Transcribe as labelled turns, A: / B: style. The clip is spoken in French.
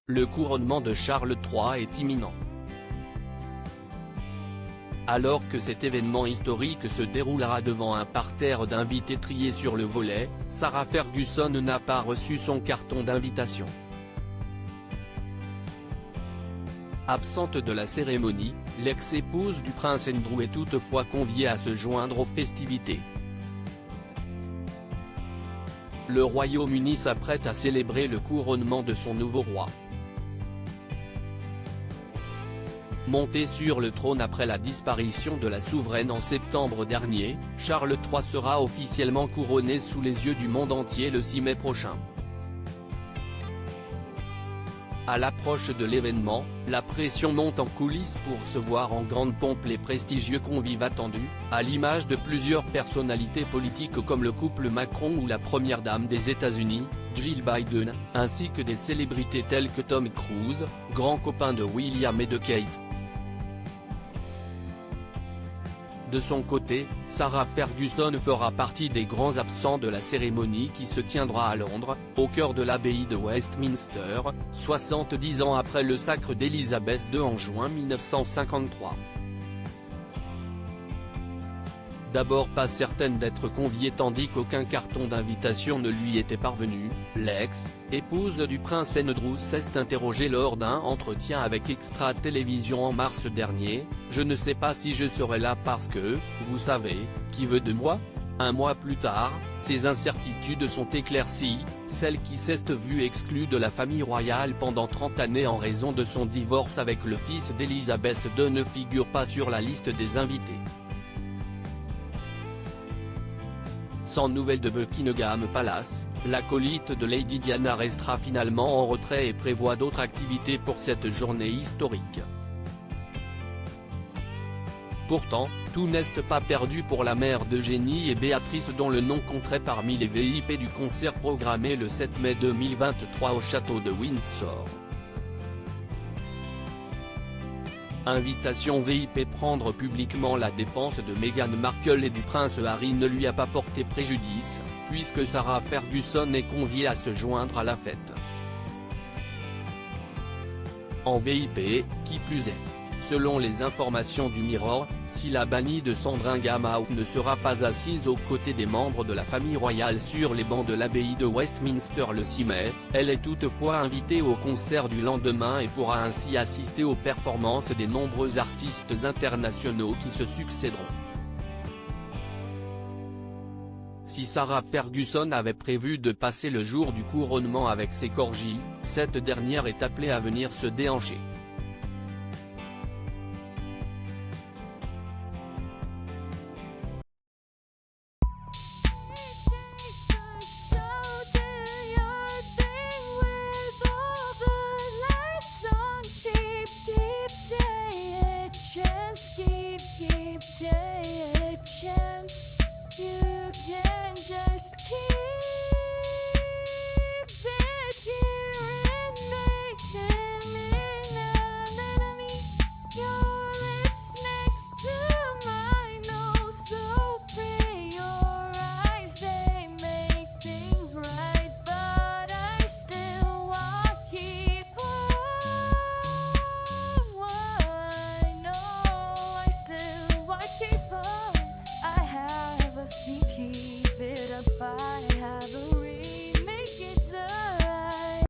A: Le couronnement de Charles III est imminent. Alors que cet événement historique se déroulera devant un parterre d'invités triés sur le volet, Sarah Ferguson n'a pas reçu son carton d'invitation. Absente de la cérémonie, l'ex-épouse du prince Andrew est toutefois conviée à se joindre aux festivités. Le Royaume-Uni s'apprête à célébrer le couronnement de son nouveau roi. Monté sur le trône après la disparition de la souveraine en septembre dernier, Charles III sera officiellement couronné sous les yeux du monde entier le 6 mai prochain. À l'approche de l'événement, la pression monte en coulisses pour recevoir en grande pompe les prestigieux convives attendus, à l'image de plusieurs personnalités politiques comme le couple Macron ou la première dame des États-Unis, Jill Biden, ainsi que des célébrités telles que Tom Cruise, grand copain de William et de Kate. De son côté, Sarah Ferguson fera partie des grands absents de la cérémonie qui se tiendra à Londres, au cœur de l'abbaye de Westminster, 70 ans après le sacre d'Élisabeth II en juin 1953. D'abord pas certaine d'être conviée tandis qu'aucun carton d'invitation ne lui était parvenu, l'ex-épouse du prince Andrew s'est interrogée lors d'un entretien avec Extra Télévision en mars dernier. « Je ne sais pas si je serai là parce que, vous savez, qui veut de moi ?» Un mois plus tard, ces incertitudes sont éclaircies, celle qui s'est vue exclue de la famille royale pendant 30 années en raison de son divorce avec le fils d'Élisabeth II ne figure pas sur la liste des invités. Sans nouvelles de Buckingham Palace, l'acolyte de Lady Diana restera finalement en retrait et prévoit d'autres activités pour cette journée historique. Pourtant, tout n'est pas perdu pour la mère d'Eugénie et Béatrice dont le nom compterait parmi les VIP du concert programmé le 7 mai 2023 au château de Windsor. Invitation VIP. Prendre publiquement la défense de Meghan Markle et du prince Harry ne lui a pas porté préjudice, puisque Sarah Ferguson est conviée à se joindre à la fête. En VIP, qui plus est. Selon les informations du Mirror, si la bannie de Sandringham House ne sera pas assise aux côtés des membres de la famille royale sur les bancs de l'abbaye de Westminster le 6 mai, elle est toutefois invitée au concert du lendemain et pourra ainsi assister aux performances des nombreux artistes internationaux qui se succéderont. Si Sarah Ferguson avait prévu de passer le jour du couronnement avec ses corgis, cette dernière est appelée à venir se déhancher.
B: Keep it up, I have a